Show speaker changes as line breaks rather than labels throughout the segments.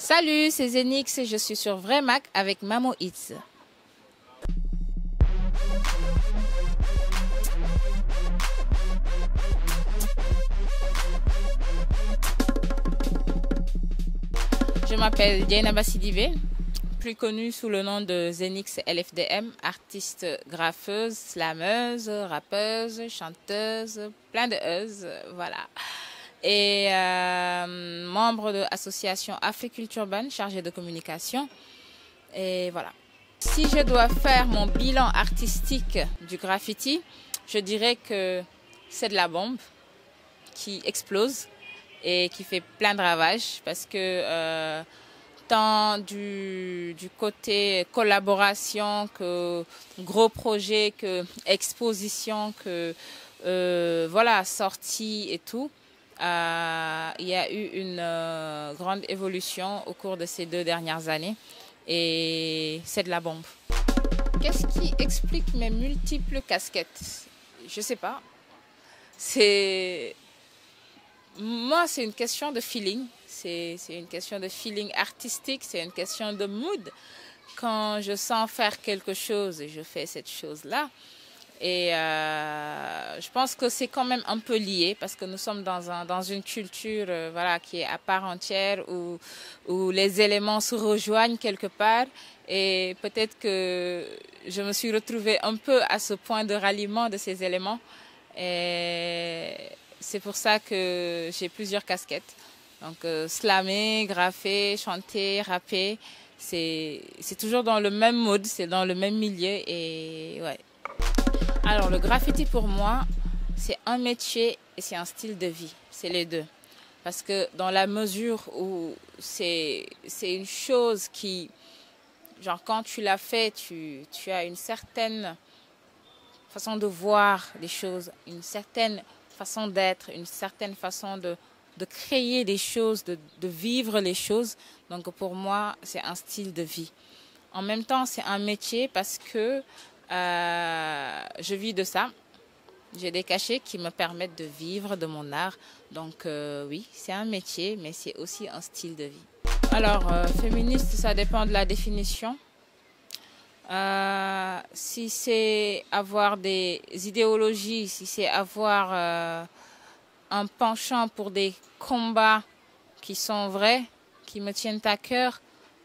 Salut, c'est Zenix et je suis sur Vraimac avec Mamo Hits. Je m'appelle Dieynaba Sidibé, plus connue sous le nom de Zenix LFDM, artiste graffeuse, slameuse, rappeuse, chanteuse, plein de euse, voilà. Et membre de l'association Africulture Urbaine, chargée de communication. Et voilà. Si je dois faire mon bilan artistique du graffiti, je dirais que c'est de la bombe qui explose et qui fait plein de ravages parce que tant du côté collaboration que gros projet, que exposition, que voilà, sortie et tout, il y a eu une grande évolution au cours de ces 2 dernières années et c'est de la bombe. Qu'est-ce qui explique mes multiples casquettes? Je sais pas. Moi, c'est une question de feeling. C'est une question de feeling artistique, c'est une question de mood. Quand je sens faire quelque chose, je fais cette chose-là. Et je pense que c'est quand même un peu lié parce que nous sommes dans une culture voilà, qui est à part entière où les éléments se rejoignent quelque part. Et peut-être que je me suis retrouvée un peu à ce point de ralliement de ces éléments. Et c'est pour ça que j'ai plusieurs casquettes. Donc slammer, graffer, chanter, rapper, c'est toujours dans le même mode, c'est dans le même milieu et ouais. Alors le graffiti pour moi, c'est un métier et c'est un style de vie, c'est les deux. Parce que dans la mesure où c'est une chose qui, genre quand tu l'as fait, tu as une certaine façon de voir les choses, une certaine façon d'être, une certaine façon de créer des choses, de vivre les choses. Donc pour moi, c'est un style de vie. En même temps, c'est un métier parce que je vis de ça. J'ai des cachets qui me permettent de vivre de mon art. Donc oui, c'est un métier, mais c'est aussi un style de vie. Alors, féministe, ça dépend de la définition. Si c'est avoir des idéologies, si c'est avoir un penchant pour des combats qui sont vrais, qui me tiennent à cœur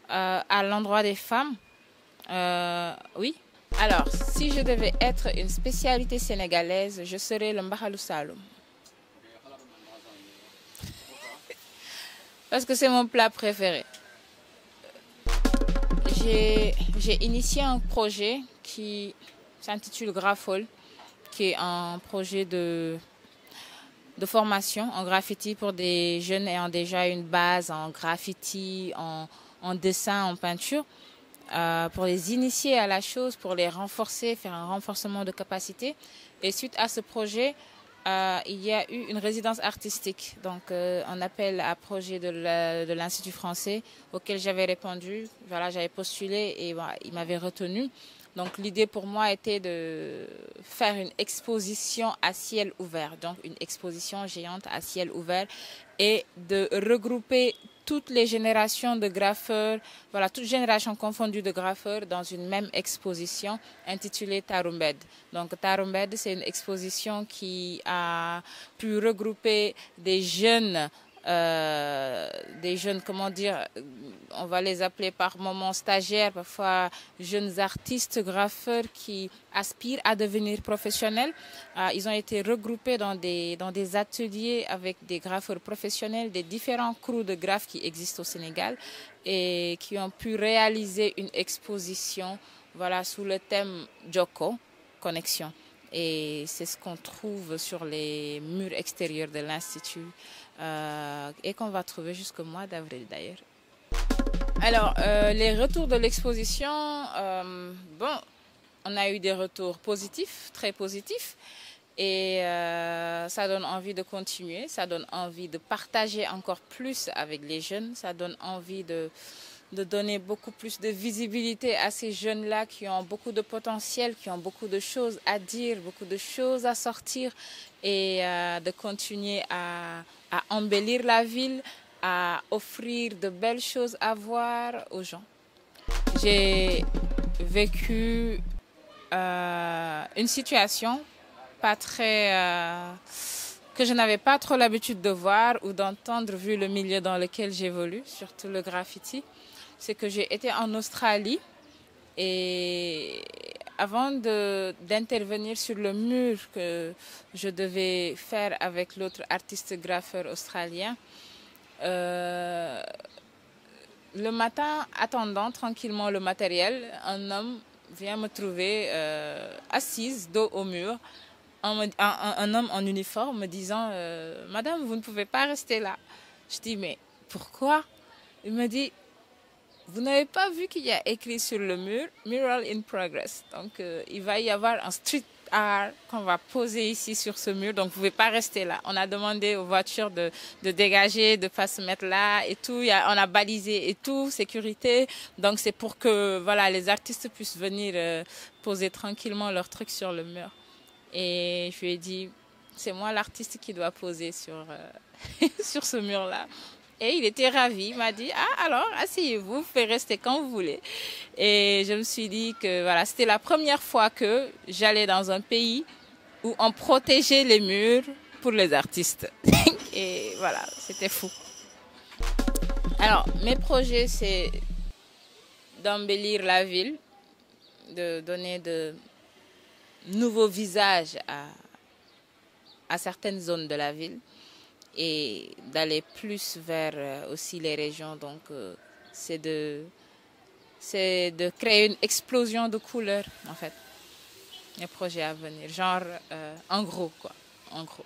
à l'endroit des femmes, oui. Alors, si je devais être une spécialité sénégalaise, je serais le Mbahalou Saloum. Parce que c'est mon plat préféré. J'ai initié un projet qui s'intitule Graffol, qui est un projet de formation en graffiti pour des jeunes ayant déjà une base en graffiti, en dessin, en peinture, pour les initier à la chose, pour les renforcer, faire un renforcement de capacité. Et suite à ce projet, il y a eu une résidence artistique, donc un appel à projet de l'Institut français auquel j'avais répondu. Voilà, j'avais postulé et voilà, il m'avait retenu. Donc l'idée pour moi était de faire une exposition à ciel ouvert, donc une exposition géante à ciel ouvert et de regrouper toutes les générations de graffeurs, voilà, toutes générations confondues de graffeurs dans une même exposition intitulée Tarumbed. Donc Tarumbed, c'est une exposition qui a pu regrouper des jeunes, comment dire, on va les appeler par moments stagiaires, parfois jeunes artistes, graffeurs qui aspirent à devenir professionnels. Ils ont été regroupés dans des ateliers avec des graffeurs professionnels, des différents crews de graphes qui existent au Sénégal et qui ont pu réaliser une exposition, voilà, sous le thème Joko, connexion. Et c'est ce qu'on trouve sur les murs extérieurs de l'Institut et qu'on va trouver jusqu'au mois d'avril d'ailleurs. Alors, les retours de l'exposition, bon, on a eu des retours positifs, très positifs. Et ça donne envie de continuer, ça donne envie de partager encore plus avec les jeunes, ça donne envie de donner beaucoup plus de visibilité à ces jeunes-là qui ont beaucoup de potentiel, qui ont beaucoup de choses à dire, beaucoup de choses à sortir et de continuer à embellir la ville à offrir de belles choses à voir aux gens. J'ai vécu une situation pas très que je n'avais pas trop l'habitude de voir ou d'entendre vu le milieu dans lequel j'évolue, surtout le graffiti. C'est que j'ai été en Australie et avant d'intervenir sur le mur que je devais faire avec l'autre artiste graffeur australien, le matin, attendant tranquillement le matériel, un homme vient me trouver assise, dos au mur, un homme en uniforme me disant Madame, vous ne pouvez pas rester là. Je dis mais pourquoi? Il me dit vous n'avez pas vu qu'il y a écrit sur le mur Mural in Progress. Donc il va y avoir un street art qu'on va poser ici sur ce mur. Donc vous ne pouvez pas rester là. On a demandé aux voitures de dégager, de ne pas se mettre là et tout. On a balisé et tout, sécurité. Donc c'est pour que voilà, les artistes puissent venir poser tranquillement leurs trucs sur le mur. Et je lui ai dit, c'est moi l'artiste qui doit poser sur, sur ce mur-là. Et il était ravi, il m'a dit, ah alors, asseyez-vous, vous pouvez rester quand vous voulez. Et je me suis dit que voilà, c'était la première fois que j'allais dans un pays où on protégeait les murs pour les artistes. Et voilà, c'était fou. Alors, mes projets, c'est d'embellir la ville, de donner de nouveaux visages à certaines zones de la ville et d'aller plus vers aussi les régions. Donc, c'est de créer une explosion de couleurs, en fait, les projets à venir. Genre, en gros, quoi. En gros.